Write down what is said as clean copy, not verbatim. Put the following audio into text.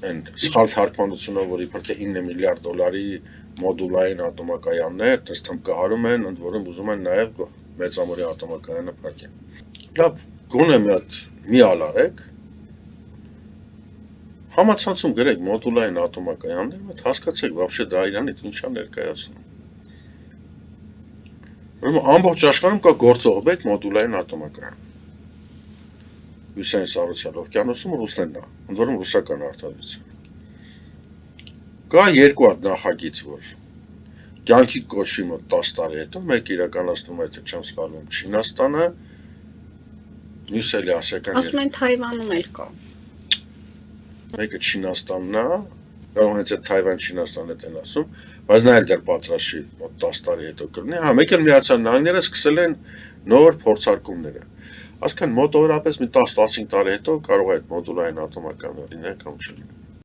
Այն սխալ թարգմանությունով, որ իբր թե 9 միլիարդ դոլարի մոդուլային ատոմակայաններ, դες թմկահարում են, ընդ որում ուզում են նաև մեծամորի ատոմակայանը փակեն։ Լավ, գոնե մի հատ մի ալարեք, համացանցում գրեք մոդուլային ատոմակայաններ, բայց հասկացեք, вообще դա իրանից ինչա ներկայացնում։ Ուրեմն ամբողջ աշխարհում կա գործող մեկ մոդուլային ատոմակայան։ Հյուսային Սառուցյալ օվկիանոսում Ռուսնենն է, ընդ որում ռուսական արտադրություն։ Կա երկու հատ նախագիծ, որ կյանքի կոչվի մոտ 10 տարի հետո մեկը իրականացնում է, թե չեմ սխալվում, Չինաստանը, մյուսը էլի ասիական։ Ասում են Թայվանում էլ կա։ Մեկը Չինաստանն է, կարող հենց այդ Թայվան-Չինաստանն են ասում, բայց նա էլ դեռ պատրաստ չի մոտ 10 տարի հետո կլինի։ Հա, մեկ էլ Միացյալ Նահանգները սկսել են նոր փորձարկումները։ Այսինքն մոտավորապես մի 10-15 տարի հետո կարող է այդ մոդուլային ատոմակայանները լինել կամ չլինել։